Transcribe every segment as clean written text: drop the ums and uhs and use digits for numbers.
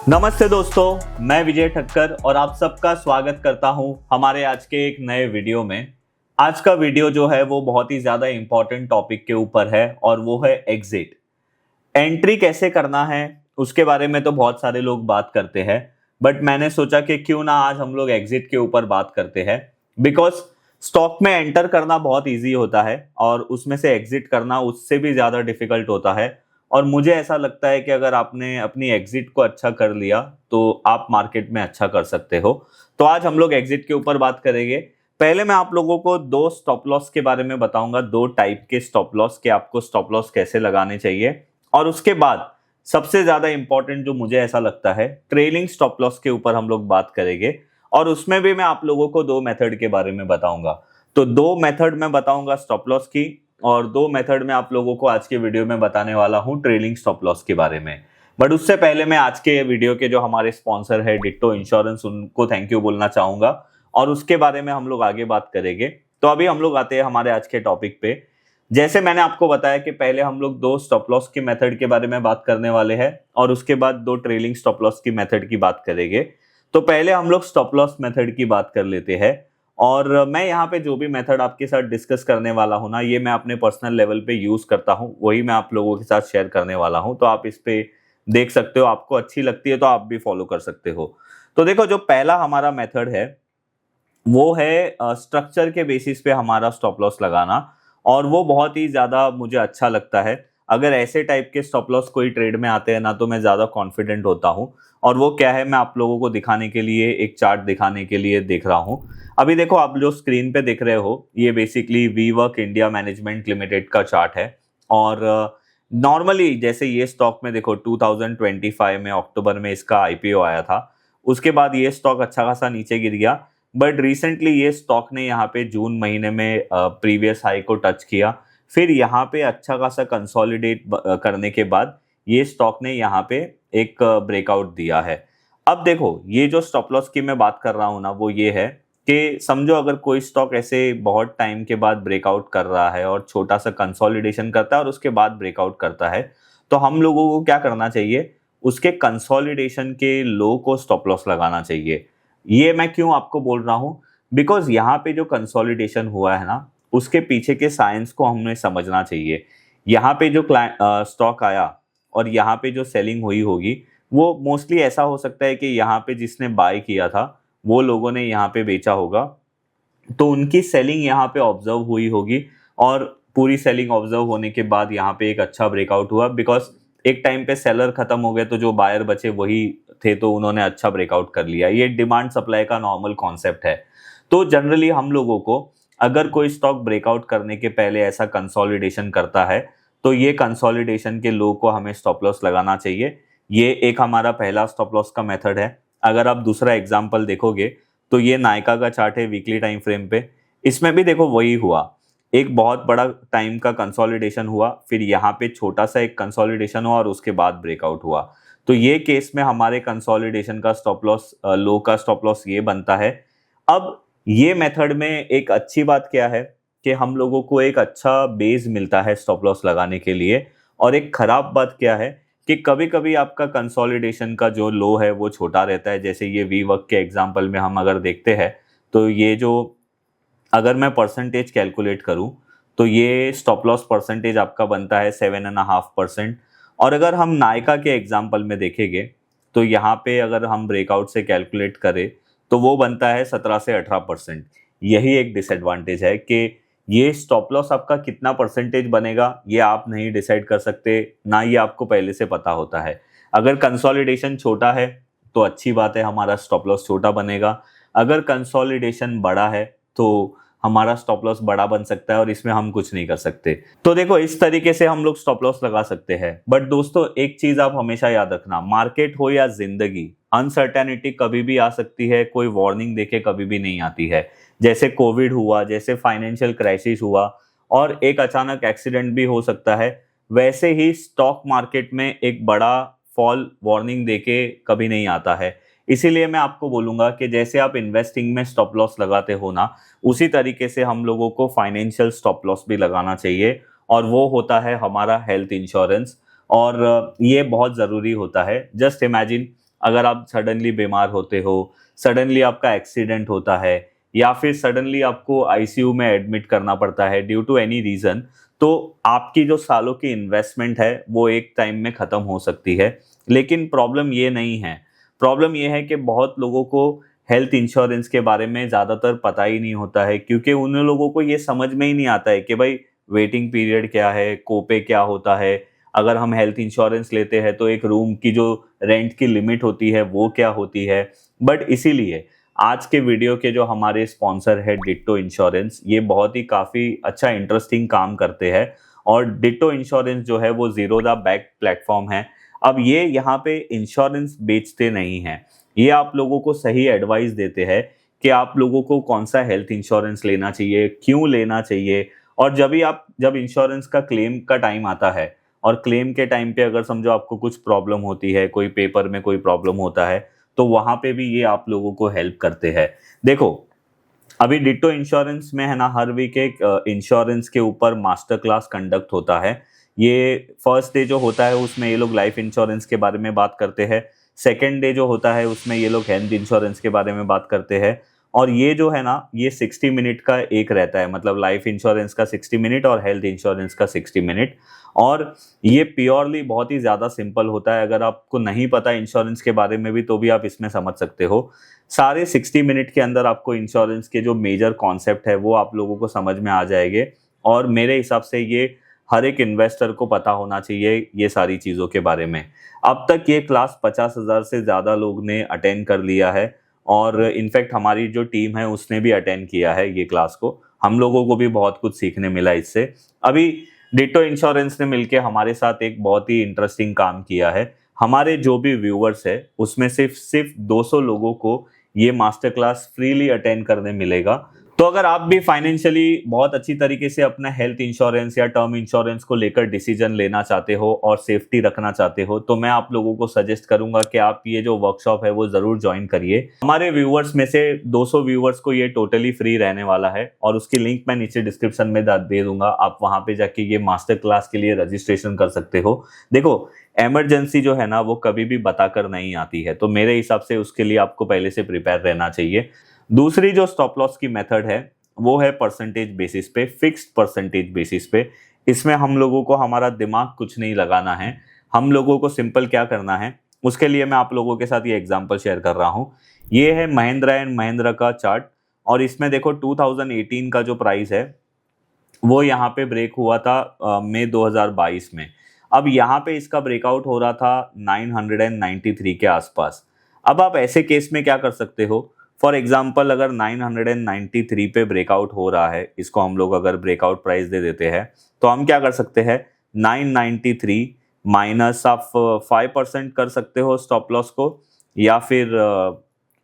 नमस्ते दोस्तों, मैं विजय ठक्कर और आप सबका स्वागत करता हूं हमारे आज के एक नए वीडियो में। आज का वीडियो जो है वो बहुत ही ज़्यादा इम्पोर्टेंट टॉपिक के ऊपर है और वो है एग्जिट। एंट्री कैसे करना है उसके बारे में तो बहुत सारे लोग बात करते हैं, बट मैंने सोचा कि क्यों ना आज हम लोग एग्जिट के ऊपर बात करते हैं। बिकॉज स्टॉक में एंटर करना बहुत ईजी होता है और उसमें से एग्जिट करना उससे भी ज़्यादा डिफिकल्ट होता है। और मुझे ऐसा लगता है कि अगर आपने अपनी एग्जिट को अच्छा कर लिया तो आप मार्केट में अच्छा कर सकते हो। तो आज हम लोग एग्जिट के ऊपर बात करेंगे। पहले मैं आप लोगों को दो स्टॉप लॉस के बारे में बताऊंगा, दो टाइप के स्टॉप लॉस के आपको स्टॉप लॉस कैसे लगाने चाहिए। और उसके बाद सबसे ज्यादा इंपॉर्टेंट जो मुझे ऐसा लगता है, ट्रेलिंग स्टॉप लॉस के ऊपर हम लोग बात करेंगे। और उसमें भी मैं आप लोगों को दो मेथड के बारे में बताऊंगा। तो दो मेथड मैं बताऊंगा स्टॉप लॉस की, और दो मेथड में आप लोगों को आज के वीडियो में बताने वाला हूं ट्रेलिंग स्टॉप लॉस के बारे में। बट उससे पहले मैं आज के वीडियो के जो हमारे स्पॉन्सर है डिट्टो इंश्योरेंस, उनको थैंक यू बोलना चाहूंगा और उसके बारे में हम लोग आगे बात करेंगे। तो अभी हम लोग आते हैं हमारे आज के टॉपिक पे। जैसे मैंने आपको बताया कि पहले हम लोग दो स्टॉप लॉस की मेथड के बारे में बात करने वाले हैं और उसके बाद दो ट्रेलिंग स्टॉप लॉस की मेथड की बात करेंगे। तो पहले हम लोग स्टॉप लॉस मेथड की बात कर लेते हैं। और मैं यहाँ पे जो भी मेथड आपके साथ डिस्कस करने वाला हूँ ना, ये मैं अपने पर्सनल लेवल पे यूज करता हूँ, वही मैं आप लोगों के साथ शेयर करने वाला हूँ। तो आप इस पे देख सकते हो, आपको अच्छी लगती है तो आप भी फॉलो कर सकते हो। तो देखो, जो पहला हमारा मेथड है वो है स्ट्रक्चर के बेसिस पे हमारा स्टॉप लॉस लगाना, और वो बहुत ही ज्यादा मुझे अच्छा लगता है। अगर ऐसे टाइप के स्टॉप लॉस कोई ट्रेड में आते हैं ना, तो मैं ज्यादा कॉन्फिडेंट होता हूँ। और वो क्या है, मैं आप लोगों को दिखाने के लिए, एक चार्ट दिखाने के लिए देख रहा हूँ। अभी देखो, आप जो स्क्रीन पे देख रहे हो ये basically WeWork India Management Limited का चार्ट है। और नॉर्मली जैसे ये स्टॉक में देखो 2025 में अक्टूबर में इसका आईपीओ आया था। उसके बाद ये स्टॉक अच्छा खासा नीचे गिर गया, बट रिसेंटली ये स्टॉक ने यहाँ पे जून महीने में प्रीवियस हाई को टच किया। फिर यहाँ पे अच्छा खासा कंसोलिडेट करने के बाद ये स्टॉक ने यहाँ पे एक ब्रेकआउट दिया है। अब देखो, ये जो स्टॉप लॉस की मैं बात कर रहा हूँ ना, वो ये है कि समझो अगर कोई स्टॉक ऐसे बहुत टाइम के बाद ब्रेकआउट कर रहा है और छोटा सा कंसोलिडेशन करता है और उसके बाद ब्रेकआउट करता है, तो हम लोगों को क्या करना चाहिए, उसके कंसोलिडेशन के लो को स्टॉप लॉस लगाना चाहिए। ये मैं क्यों आपको बोल रहा हूँ, बिकॉज यहाँ पे जो कंसोलिडेशन हुआ है ना, उसके पीछे के साइंस को हमें समझना चाहिए। यहाँ पे जो स्टॉक आया और यहाँ पे जो सेलिंग हुई होगी, वो मोस्टली ऐसा हो सकता है कि यहाँ पे जिसने बाय किया था वो लोगों ने यहाँ पे बेचा होगा, तो उनकी सेलिंग यहाँ पे ऑब्जर्व हुई होगी। और पूरी सेलिंग ऑब्जर्व होने के बाद यहाँ पे एक अच्छा ब्रेकआउट हुआ, बिकॉज एक टाइम पे सेलर खत्म हो गए तो जो बायर बचे वही थे, तो उन्होंने अच्छा ब्रेकआउट कर लिया। ये डिमांड सप्लाई का नॉर्मल कॉन्सेप्ट है। तो जनरली हम लोगों को, अगर कोई स्टॉक ब्रेकआउट करने के पहले ऐसा कंसोलिडेशन करता है, तो ये कंसोलिडेशन के लो को हमें स्टॉप लॉस लगाना चाहिए। ये एक हमारा पहला स्टॉप लॉस का मेथड है। अगर आप दूसरा एग्जांपल देखोगे तो ये नायका का चार्ट है वीकली टाइम फ्रेम पे। इसमें भी देखो वही हुआ, एक बहुत बड़ा टाइम का कंसोलिडेशन हुआ, फिर यहाँ पे छोटा सा एक कंसोलिडेशन हुआ और उसके बाद ब्रेकआउट हुआ। तो ये केस में हमारे कंसोलिडेशन का स्टॉप लॉस, लो का स्टॉप लॉस ये बनता है। अब ये मेथड में एक अच्छी बात क्या है कि हम लोगों को एक अच्छा बेस मिलता है स्टॉप लॉस लगाने के लिए। और एक खराब बात क्या है कि कभी कभी आपका कंसोलिडेशन का जो लो है वो छोटा रहता है। जैसे ये वी वर्क के एग्जांपल में हम अगर देखते हैं, तो ये जो, अगर मैं परसेंटेज कैलकुलेट करूं, तो ये स्टॉप लॉस परसेंटेज आपका बनता है 7.5%। और अगर हम नायका के एग्जांपल में देखेंगे, तो यहाँ पे अगर हम ब्रेकआउट से कैलकुलेट करें तो वो बनता है 17 से 18%। यही एक डिसएडवांटेज है कि ये स्टॉप लॉस आपका कितना परसेंटेज बनेगा ये आप नहीं डिसाइड कर सकते, ना ये आपको पहले से पता होता है। अगर कंसोलिडेशन छोटा है तो अच्छी बात है, हमारा स्टॉप लॉस छोटा बनेगा। अगर कंसोलिडेशन बड़ा है तो हमारा स्टॉप लॉस बड़ा बन सकता है और इसमें हम कुछ नहीं कर सकते। तो देखो, इस तरीके से हम लोग स्टॉप लॉस लगा सकते हैं। बट दोस्तों, एक चीज आप हमेशा याद रखना, मार्केट हो या जिंदगी, अनसर्टेनिटी कभी भी आ सकती है, कोई वार्निंग देके कभी भी नहीं आती है। जैसे कोविड हुआ, जैसे फाइनेंशियल क्राइसिस हुआ और एक अचानक एक्सीडेंट भी हो सकता है, वैसे ही स्टॉक मार्केट में एक बड़ा फॉल वार्निंग देके कभी नहीं आता है। इसीलिए मैं आपको बोलूंगा कि जैसे आप इन्वेस्टिंग में स्टॉप लॉस लगाते हो ना, उसी तरीके से हम लोगों को फाइनेंशियल स्टॉप लॉस भी लगाना चाहिए, और वो होता है हमारा हेल्थ इंश्योरेंस। और ये बहुत ज़रूरी होता है। जस्ट इमेजिन, अगर आप सडनली बीमार होते हो, सडनली आपका एक्सीडेंट होता है या फिर सडनली आपको आईसीयू में एडमिट करना पड़ता है ड्यू टू एनी रीजन, तो आपकी जो सालों की इन्वेस्टमेंट है वो एक टाइम में खत्म हो सकती है। लेकिन प्रॉब्लम ये नहीं है, प्रॉब्लम ये है कि बहुत लोगों को हेल्थ इंश्योरेंस के बारे में ज़्यादातर पता ही नहीं होता है, क्योंकि उन लोगों को ये समझ में ही नहीं आता है कि भाई वेटिंग पीरियड क्या है, कोपे क्या होता है, अगर हम हेल्थ इंश्योरेंस लेते हैं तो एक रूम की जो रेंट की लिमिट होती है वो क्या होती है। बट इसीलिए आज के वीडियो के जो हमारे स्पॉन्सर है डिट्टो इंश्योरेंस, ये बहुत ही काफ़ी अच्छा इंटरेस्टिंग काम करते हैं। और डिट्टो इंश्योरेंस जो है वो जीरो द बैक प्लेटफॉर्म है। अब ये यहाँ पे इंश्योरेंस बेचते नहीं हैं, ये आप लोगों को सही एडवाइस देते हैं कि आप लोगों को कौन सा हेल्थ इंश्योरेंस लेना चाहिए, क्यों लेना चाहिए। और जब इंश्योरेंस का क्लेम का टाइम आता है और क्लेम के टाइम पे अगर समझो आपको कुछ प्रॉब्लम होती है, कोई पेपर में कोई प्रॉब्लम होता है, तो वहां पे भी ये आप लोगों को हेल्प करते हैं। देखो, अभी डिट्टो इंश्योरेंस में है ना, हर वीक एक इंश्योरेंस के ऊपर मास्टर क्लास कंडक्ट होता है। ये फर्स्ट डे जो होता है उसमें ये लोग लाइफ इंश्योरेंस के बारे में बात करते हैं, सेकेंड डे जो होता है उसमें ये लोग हेल्थ इंश्योरेंस के बारे में बात करते हैं। और ये जो है ना, ये 60 मिनट का एक रहता है, मतलब लाइफ इंश्योरेंस का 60 मिनट और हेल्थ इंश्योरेंस का 60 मिनट। और ये प्योरली बहुत ही ज़्यादा सिंपल होता है, अगर आपको नहीं पता इंश्योरेंस के बारे में भी तो भी आप इसमें समझ सकते हो। सारे 60 मिनट के अंदर आपको इंश्योरेंस के जो मेजर कॉन्सेप्ट है वो आप लोगों को समझ में आ जाएंगे। और मेरे हिसाब से ये हर एक इन्वेस्टर को पता होना चाहिए ये सारी चीज़ों के बारे में। अब तक ये क्लास 50,000 से ज़्यादा लोग ने अटेंड कर लिया है और इनफैक्ट हमारी जो टीम है उसने भी अटेंड किया है ये क्लास को। हम लोगों को भी बहुत कुछ सीखने मिला इससे। अभी डिट्टो इंश्योरेंस ने मिलकर हमारे साथ एक बहुत ही इंटरेस्टिंग काम किया है। हमारे जो भी व्यूअर्स है उसमें सिर्फ 200 लोगों को ये मास्टर क्लास फ्रीली अटेंड करने मिलेगा। तो अगर आप भी फाइनेंशियली बहुत अच्छी तरीके से अपना हेल्थ इंश्योरेंस या टर्म इंश्योरेंस को लेकर डिसीजन लेना चाहते हो और सेफ्टी रखना चाहते हो, तो मैं आप लोगों को सजेस्ट करूंगा कि आप ये जो वर्कशॉप है वो जरूर ज्वाइन करिए। हमारे व्यूअर्स में से 200 व्यूअर्स को ये टोटली फ्री रहने वाला है और उसकी लिंक मैं नीचे डिस्क्रिप्शन में दे दूंगा। आप वहां पे जाके ये मास्टर क्लास के लिए रजिस्ट्रेशन कर सकते हो। देखो, इमरजेंसी जो है ना वो कभी भी बताकर नहीं आती है, तो मेरे हिसाब से उसके लिए आपको पहले से प्रिपेयर रहना चाहिए। दूसरी जो स्टॉप लॉस की मेथड है वो है परसेंटेज बेसिस पे, फिक्स्ड परसेंटेज बेसिस पे। इसमें हम लोगों को हमारा दिमाग कुछ नहीं लगाना है, हम लोगों को सिंपल क्या करना है उसके लिए मैं आप लोगों के साथ ये एग्जांपल शेयर कर रहा हूँ। ये है महिंद्रा एंड महिंद्रा का चार्ट और इसमें देखो 2018 का जो प्राइस है वो यहाँ पे ब्रेक हुआ था मई 2022 में। अब यहाँ पे इसका ब्रेकआउट हो रहा था 993 के आसपास। अब आप ऐसे केस में क्या कर सकते हो, फॉर एग्जाम्पल अगर 993 पे ब्रेकआउट हो रहा है, इसको हम लोग अगर ब्रेकआउट प्राइस दे देते हैं तो हम क्या कर सकते हैं, 993 माइनस आप 5% कर सकते हो स्टॉप लॉस को, या फिर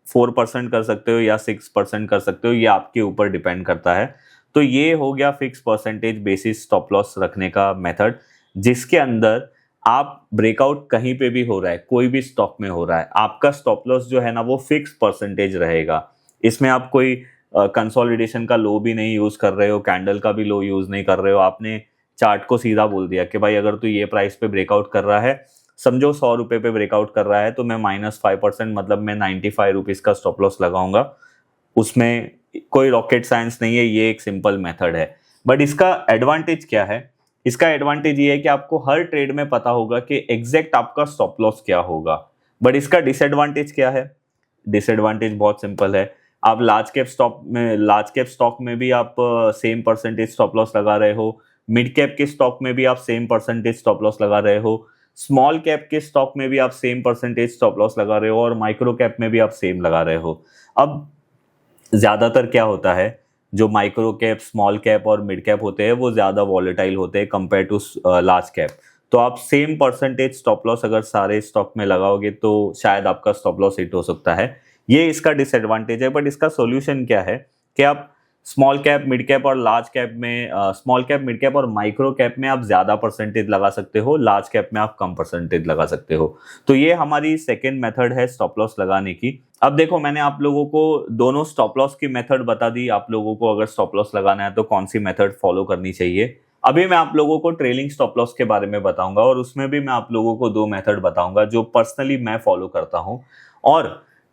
4% कर सकते हो या 6% कर सकते हो, ये आपके ऊपर डिपेंड करता है। तो ये हो गया fix percentage basis stop loss रखने का मेथड, जिसके अंदर आप ब्रेकआउट कहीं पे भी हो रहा है, कोई भी स्टॉक में हो रहा है, आपका स्टॉप लॉस जो है ना वो फिक्स परसेंटेज रहेगा। इसमें आप कोई कंसोलिडेशन का लो भी नहीं यूज कर रहे हो, कैंडल का भी लो यूज नहीं कर रहे हो, आपने चार्ट को सीधा बोल दिया कि भाई अगर तू ये प्राइस पे ब्रेकआउट कर रहा है, समझो 100 रुपए पे ब्रेकआउट कर रहा है, तो मैं -5% मतलब मैं 95 रुपीज का स्टॉप लॉस लगाऊंगा। उसमें कोई रॉकेट साइंस नहीं है, ये एक सिंपल मेथड है। बट इसका एडवांटेज क्या है, इसका एडवांटेज ये है कि आपको हर ट्रेड में पता होगा कि एग्जैक्ट आपका स्टॉप लॉस क्या होगा। बट इसका डिसएडवांटेज क्या है, डिसएडवांटेज बहुत सिंपल है। आप लार्ज कैप स्टॉक में भी आप सेम परसेंटेज स्टॉप लॉस लगा रहे हो, मिड कैप के स्टॉक में भी आप सेम परसेंटेज स्टॉप लॉस लगा रहे हो, स्मॉल कैप के स्टॉक में भी आप सेम परसेंटेज स्टॉप लॉस लगा रहे हो, और माइक्रो कैप में भी आप सेम लगा रहे हो। अब ज्यादातर क्या होता है, जो माइक्रो कैप, स्मॉल कैप और मिड कैप होते हैं वो ज्यादा वॉलेटाइल होते हैं कंपेयर टू लार्ज कैप। तो आप सेम परसेंटेज स्टॉप लॉस अगर सारे स्टॉक में लगाओगे तो शायद आपका स्टॉप लॉस हिट हो सकता है, ये इसका डिसएडवांटेज है। बट इसका सॉल्यूशन क्या है कि आप स्मॉल कैप, मिड कैप और लार्ज कैप में, स्मॉल कैप, मिड कैप और माइक्रो कैप में आप ज्यादा परसेंटेज लगा सकते हो, लार्ज कैप में आप कम परसेंटेज लगा सकते हो। तो ये हमारी सेकेंड मेथड है स्टॉप लॉस लगाने की। अब देखो, मैंने आप लोगों को दोनों स्टॉप लॉस की मेथड बता दी, आप लोगों को अगर स्टॉप लॉस लगाना है तो कौन सी मेथड फॉलो करनी चाहिए। अभी मैं आप लोगों को ट्रेलिंग स्टॉप लॉस के बारे में बताऊंगा और उसमें भी मैं आप लोगों को दो मेथड बताऊंगा जो पर्सनली मैं फॉलो करता हूं। और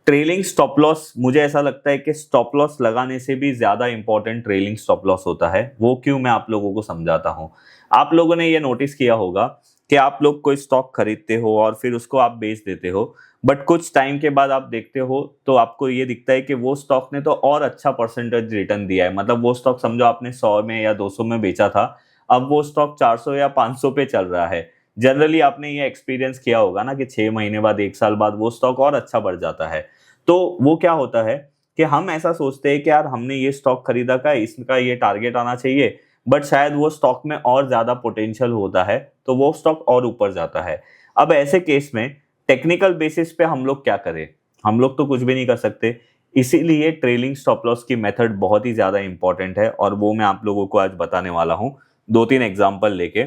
ट्रेलिंग स्टॉप लॉस, मुझे ऐसा लगता है कि स्टॉप लॉस लगाने से भी ज्यादा इंपॉर्टेंट ट्रेलिंग स्टॉप लॉस होता है। वो क्यों, मैं आप लोगों को समझाता हूं। आप लोगों ने ये नोटिस किया होगा कि आप लोग कोई स्टॉक खरीदते हो और फिर उसको आप बेच देते हो, बट कुछ टाइम के बाद आप देखते हो तो आपको ये दिखता है कि वो स्टॉक ने तो और अच्छा परसेंटेज रिटर्न दिया है। मतलब वो स्टॉक समझो आपने 100 में या 200 में बेचा था, अब वो स्टॉक 400 या 500 पे चल रहा है। जनरली आपने ये एक्सपीरियंस किया होगा ना कि 6 महीने बाद, 1 साल बाद वो स्टॉक और अच्छा बढ़ जाता है। तो वो क्या होता है कि हम ऐसा सोचते हैं कि यार हमने ये स्टॉक खरीदा का, इसका ये टारगेट आना चाहिए, बट शायद वो स्टॉक में और ज्यादा पोटेंशियल होता है तो वो स्टॉक और ऊपर जाता है। अब ऐसे केस में टेक्निकल बेसिस पे हम लोग क्या करें? हम लोग तो कुछ भी नहीं कर सकते। इसीलिए ट्रेलिंग स्टॉप लॉस की मेथड बहुत ही ज्यादा इंपॉर्टेंट है और वो मैं आप लोगों को आज बताने वाला हूं, 2-3 एग्जाम्पल लेके।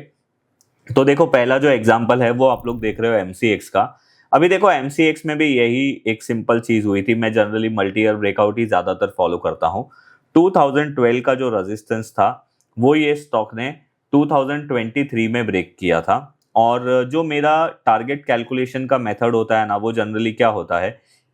तो देखो, पहला जो एग्जाम्पल है वो आप लोग देख रहे हो एमसीएक्स का। अभी देखो एमसीएक्स में भी यही एक सिंपल चीज हुई थी। मैं जनरली मल्टी ईयर ब्रेकआउट ही ज्यादातर फॉलो करता हूँ। 2012 का जो रेजिस्टेंस था वो ये स्टॉक ने 2023 में ब्रेक किया था। और जो मेरा टारगेट कैलकुलेशन का मेथड होता है ना, वो जनरली क्या होता है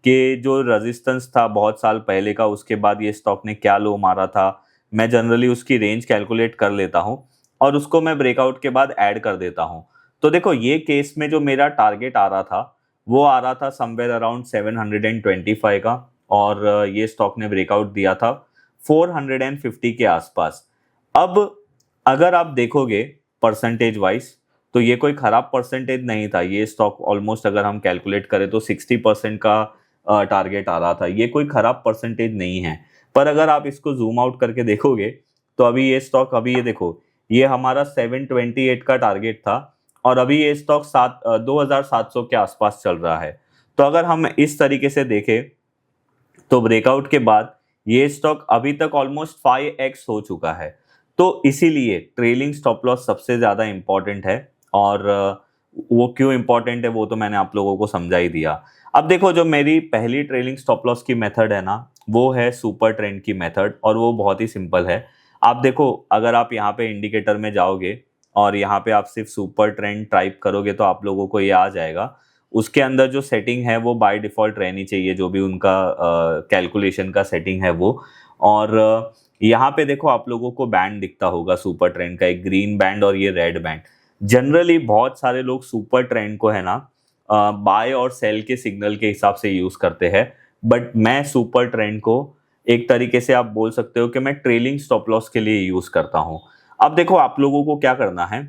कि जो रेजिस्टेंस था बहुत साल पहले का, उसके बाद ये स्टॉक ने क्या लो मारा था, मैं जनरली उसकी रेंज कैलकुलेट कर लेता हूँ और उसको मैं ब्रेकआउट के बाद ऐड कर देता हूँ। तो देखो ये केस में जो मेरा टारगेट आ रहा था वो आ रहा था समवेयर अराउंड 725 का, और ये स्टॉक ने ब्रेकआउट दिया था 450 के आसपास। अब अगर आप देखोगे परसेंटेज वाइज तो ये कोई खराब परसेंटेज नहीं था। ये स्टॉक ऑलमोस्ट अगर हम कैलकुलेट करें तो 60% का टारगेट आ रहा था। ये कोई खराब परसेंटेज नहीं है। पर अगर आप इसको जूम आउट करके देखोगे तो अभी ये स्टॉक, अभी ये देखो, ये हमारा 728 का टारगेट था और अभी ये स्टॉक 2700 के आसपास चल रहा है। तो अगर हम इस तरीके से देखें तो ब्रेकआउट के बाद ये स्टॉक अभी तक ऑलमोस्ट 5x हो चुका है। तो इसीलिए ट्रेलिंग स्टॉप लॉस सबसे ज्यादा इंपॉर्टेंट है। और वो क्यों इंपॉर्टेंट है वो तो मैंने आप लोगों को समझा ही दिया। अब देखो, जो मेरी पहली ट्रेलिंग स्टॉप लॉस की मेथड है ना, वो है सुपर ट्रेंड की मेथड और वो बहुत ही सिंपल है। आप देखो, अगर आप यहाँ पे इंडिकेटर में जाओगे और यहाँ पे आप सिर्फ सुपर ट्रेंड टाइप करोगे तो आप लोगों को ये आ जाएगा। उसके अंदर जो सेटिंग है वो बाय डिफॉल्ट रहनी चाहिए, जो भी उनका कैलकुलेशन का सेटिंग है वो। और यहाँ पे देखो आप लोगों को बैंड दिखता होगा सुपर ट्रेंड का, एक ग्रीन बैंड और ये रेड बैंड। जनरली बहुत सारे लोग सुपर ट्रेंड को है ना बाय और सेल के सिग्नल के हिसाब से यूज करते हैं, बट मैं सुपर ट्रेंड को एक तरीके से आप बोल सकते हो कि मैं ट्रेलिंग स्टॉप लॉस के लिए यूज करता हूं। अब देखो आप लोगों को क्या करना है,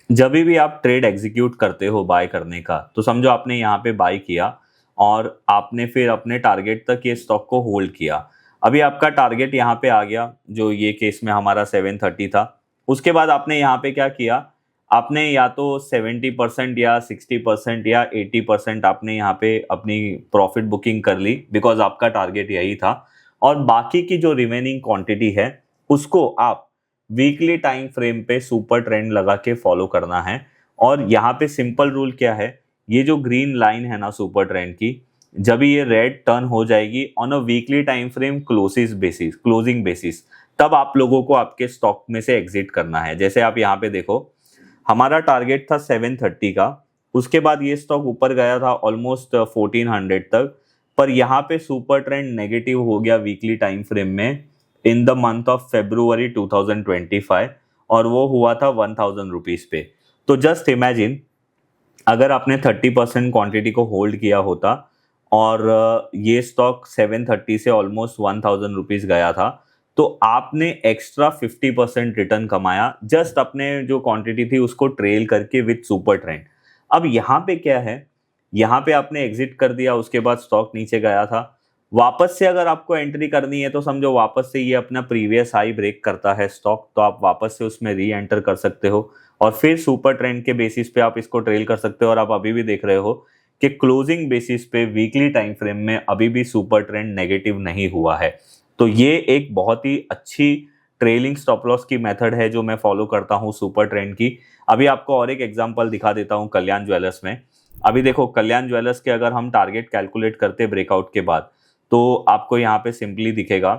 जब भी आप ट्रेड एग्जीक्यूट करते हो बाय करने का, तो समझो आपने यहाँ पे बाय किया और आपने फिर अपने टारगेट तक ये स्टॉक को होल्ड किया। अभी आपका टारगेट यहाँ पे आ गया, जो ये केस में हमारा 730 था। उसके बाद आपने यहाँ पे क्या किया, आपने या तो 70% या 60% या 80% आपने यहाँ पे अपनी प्रॉफिट बुकिंग कर ली, बिकॉज आपका टारगेट यही था। और बाकी की जो रिमेनिंग क्वांटिटी है उसको आप वीकली टाइम फ्रेम पे सुपर ट्रेंड लगा के फॉलो करना है। और यहाँ पे सिंपल रूल क्या है, ये जो ग्रीन लाइन है ना सुपर ट्रेंड की, जब ये रेड टर्न हो जाएगी on a weekly time frame closing basis, तब आप लोगों को आपके स्टॉक में से एग्जिट करना है। जैसे आप यहाँ पे देखो, हमारा टारगेट था 730 का, उसके बाद ये स्टॉक ऊपर गया था ऑलमोस्ट 1400 तक, पर यहाँ पे सुपर ट्रेंड नेगेटिव हो गया वीकली टाइम फ्रेम में in the month of February 2025, और वो हुआ था 1000 रुपीज पे। तो जस्ट इमेजिन, अगर आपने 30% क्वांटिटी को होल्ड किया होता और ये स्टॉक 730 से ऑलमोस्ट 1000 रुपीज गया था, तो आपने एक्स्ट्रा 50% रिटर्न कमाया जस्ट अपने जो क्वांटिटी थी उसको ट्रेल करके विथ सुपर ट्रेंड। अब यहाँ पे क्या है, यहाँ पे आपने एग्जिट कर दिया, उसके बाद स्टॉक नीचे गया था, वापस से अगर आपको एंट्री करनी है तो समझो वापस से ये अपना प्रीवियस हाई ब्रेक करता है स्टॉक, तो आप वापस से उसमें री एंटर कर सकते हो और फिर सुपर ट्रेंड के बेसिस पे आप इसको ट्रेल कर सकते हो। और आप अभी भी देख रहे हो कि क्लोजिंग बेसिस पे वीकली टाइम फ्रेम में अभी भी सुपर ट्रेंड नेगेटिव नहीं हुआ है। तो ये एक बहुत ही अच्छी ट्रेलिंग स्टॉप लॉस की मेथड है जो मैं फॉलो करता हूँ सुपर ट्रेंड की। अभी आपको और एक एग्जांपल दिखा देता हूँ कल्याण ज्वेलर्स में। अभी देखो, कल्याण ज्वेलर्स के अगर हम टारगेट कैलकुलेट करते ब्रेकआउट के बाद, तो आपको यहाँ पे सिंपली दिखेगा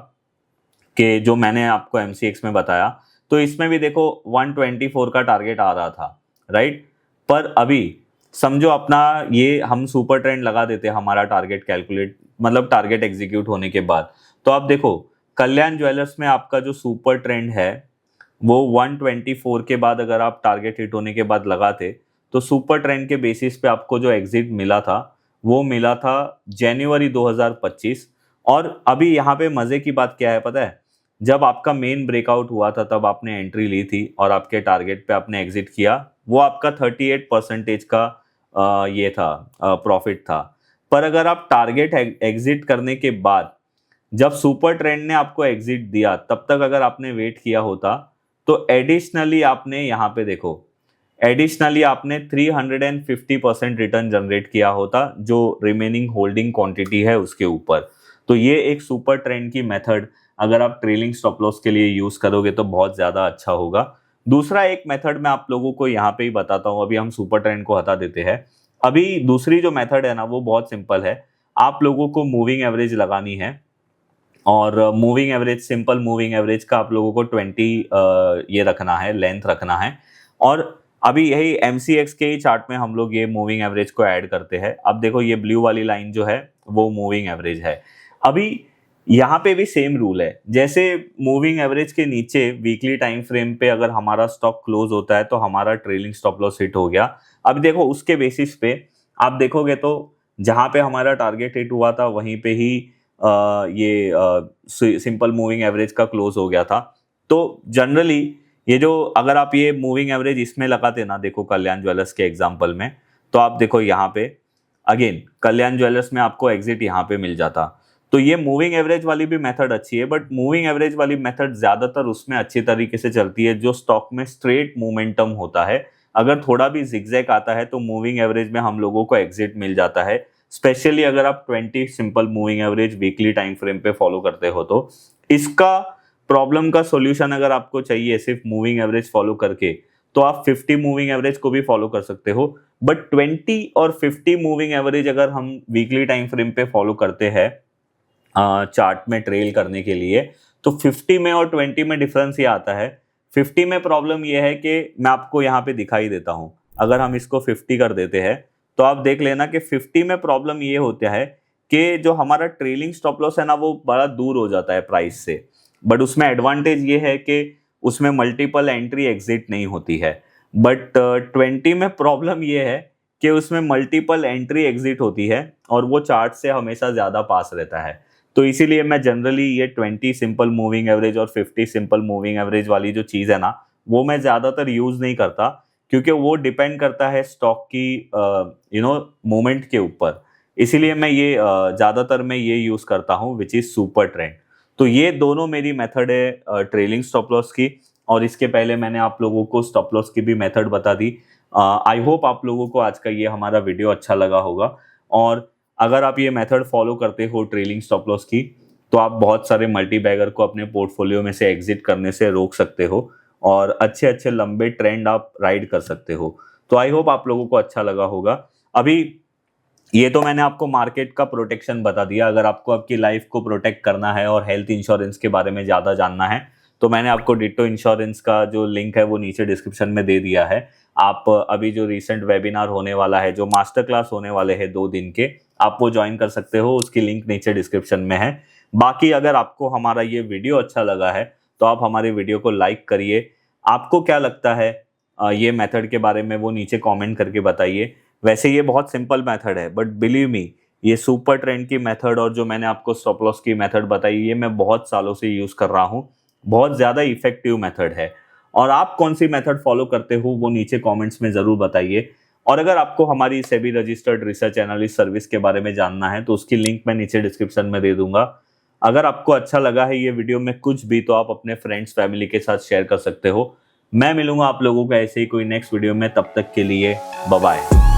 कि जो मैंने आपको एमसीएक्स में बताया तो इसमें भी देखो 124 का टारगेट आ रहा था, राइट। पर अभी समझो अपना ये हम सुपर ट्रेंड लगा देते हमारा टारगेट कैलकुलेट मतलब टारगेट एग्जीक्यूट होने के बाद, तो आप देखो कल्याण ज्वेलर्स में आपका जो सुपर ट्रेंड है वो 124 के बाद अगर आप टारगेट हिट होने के बाद लगाते तो सुपर ट्रेंड के बेसिस पे आपको जो एग्जिट मिला था वो मिला था जनवरी 2025। और अभी यहाँ पे मजे की बात क्या है पता है, जब आपका मेन ब्रेकआउट हुआ था तब आपने एंट्री ली थी और आपके टारगेट पे आपने एग्जिट किया, वो आपका 38% का ये था प्रॉफिट था। पर अगर आप टारगेट एग्जिट करने के बाद जब सुपर ट्रेंड ने आपको एग्जिट दिया तब तक अगर आपने वेट किया होता तो एडिशनली आपने यहाँ पे देखो एडिशनली आपने 350% रिटर्न जनरेट किया होता जो रिमेनिंग होल्डिंग क्वांटिटी है उसके ऊपर। तो ये एक सुपर ट्रेंड की मेथड अगर आप ट्रेलिंग स्टॉप लॉस के लिए यूज करोगे तो बहुत ज्यादा अच्छा होगा। दूसरा एक मेथड मैं आप लोगों को यहाँ पे ही बताता हूँ, अभी हम सुपर ट्रेंड को हटा देते हैं। अभी दूसरी जो मेथड है ना वो बहुत सिंपल है, आप लोगों को मूविंग एवरेज लगानी है और moving average simple moving average का आप लोगों को 20 ये रखना है, लेंथ रखना है। और अभी यही MCX के ही चार्ट में हम लोग ये मूविंग एवरेज को ऐड करते हैं। अब देखो ये ब्लू वाली लाइन जो है वो मूविंग एवरेज है। अभी यहाँ पे भी सेम रूल है, जैसे मूविंग एवरेज के नीचे वीकली टाइम फ्रेम पे अगर हमारा स्टॉक क्लोज होता है तो हमारा ट्रेलिंग स्टॉप लॉस हिट हो गया। अब देखो उसके बेसिस पे आप देखोगे तो जहां पे हमारा टारगेट हिट हुआ था वहीं पे ही ये सिंपल मूविंग एवरेज का क्लोज हो गया था। तो जनरली ये जो अगर आप ये मूविंग एवरेज इसमें लगाते ना, देखो कल्याण ज्वेलर्स के एग्जांपल में, तो आप देखो यहाँ पे अगेन कल्याण ज्वेलर्स में आपको एग्जिट यहाँ पे मिल जाता। तो ये मूविंग एवरेज वाली भी मेथड अच्छी है, बट मूविंग एवरेज वाली मेथड ज्यादातर उसमें अच्छी तरीके से चलती है जो स्टॉक में स्ट्रेट मोमेंटम होता है। अगर थोड़ा भी जिगजैग आता है तो मूविंग एवरेज में हम लोगों को एग्जिट मिल जाता है, स्पेशली अगर आप 20 simple moving average weekly time frame पे फॉलो करते हो। तो इसका प्रॉब्लम का सॉल्यूशन अगर आपको चाहिए सिर्फ मूविंग एवरेज फॉलो करके तो आप 50 मूविंग एवरेज को भी फॉलो कर सकते हो, बट 20 और 50 मूविंग एवरेज अगर हम वीकली टाइम फ्रेम पे फॉलो करते हैं चार्ट में ट्रेल करने के लिए तो 50 में और 20 में डिफरेंस ये आता है। 50 में प्रॉब्लम ये है कि मैं आपको यहाँ पे दिखाई देता हूँ, अगर हम इसको 50 कर देते हैं तो आप देख लेना कि 50 में प्रॉब्लम ये होता है कि जो हमारा ट्रेलिंग स्टॉप लॉस है ना वो बड़ा दूर हो जाता है प्राइस से, बट उसमें एडवांटेज ये है कि उसमें मल्टीपल एंट्री एग्जिट नहीं होती है। बट 20 में प्रॉब्लम ये है कि उसमें मल्टीपल एंट्री एग्जिट होती है और वो चार्ट से हमेशा ज़्यादा पास रहता है। तो इसीलिए मैं जनरली ये 20 सिंपल मूविंग एवरेज और 50 सिंपल मूविंग एवरेज वाली जो चीज़ है ना वो मैं ज़्यादातर यूज़ नहीं करता, क्योंकि वो डिपेंड करता है स्टॉक की मोमेंट के ऊपर। इसीलिए मैं ये ज़्यादातर मैं ये यूज़ करता हूँ विच इज़ सुपर ट्रेंड। तो ये दोनों मेरी मेथड है ट्रेलिंग स्टॉप लॉस की, और इसके पहले मैंने आप लोगों को स्टॉप लॉस की भी मेथड बता दी। आई होप आप लोगों को आज का ये हमारा वीडियो अच्छा लगा होगा, और अगर आप ये मेथड फॉलो करते हो ट्रेलिंग स्टॉप लॉस की तो आप बहुत सारे मल्टी बैगर को अपने पोर्टफोलियो में से एग्जिट करने से रोक सकते हो और अच्छे अच्छे लंबे ट्रेंड आप राइड कर सकते हो। तो आई होप आप लोगों को अच्छा लगा होगा। अभी ये तो मैंने आपको मार्केट का प्रोटेक्शन बता दिया, अगर आपको आपकी लाइफ को प्रोटेक्ट करना है और हेल्थ इंश्योरेंस के बारे में ज़्यादा जानना है तो मैंने आपको डिट्टो इंश्योरेंस का जो लिंक है वो नीचे डिस्क्रिप्शन में दे दिया है। आप अभी जो रिसेंट वेबिनार होने वाला है, जो मास्टर क्लास होने वाले हैं 2 दिन के, आप वो ज्वाइन कर सकते हो, उसकी लिंक नीचे डिस्क्रिप्शन में है। बाकी अगर आपको हमारा ये वीडियो अच्छा लगा है तो आप हमारे वीडियो को लाइक करिए। आपको क्या लगता है ये मेथड के बारे में वो नीचे कमेंट करके बताइए। वैसे ये बहुत सिंपल मेथड है, बट बिलीव मी ये सुपर ट्रेंड की मेथड और जो मैंने आपको स्टॉप लॉस की मेथड बताई ये मैं बहुत सालों से यूज़ कर रहा हूँ, बहुत ज़्यादा इफेक्टिव मेथड है। और आप कौन सी मेथड फॉलो करते हो वो नीचे कमेंट्स में ज़रूर बताइए। और अगर आपको हमारी SEBI registered research analyst service के बारे में जानना है तो उसकी लिंक मैं नीचे डिस्क्रिप्शन में दे दूंगा। अगर आपको अच्छा लगा है ये वीडियो में कुछ भी तो आप अपने फ्रेंड्स फैमिली के साथ शेयर कर सकते हो। मैं मिलूंगा आप लोगों को ऐसे ही कोई नेक्स्ट वीडियो में, तब तक के लिए बाय बाय।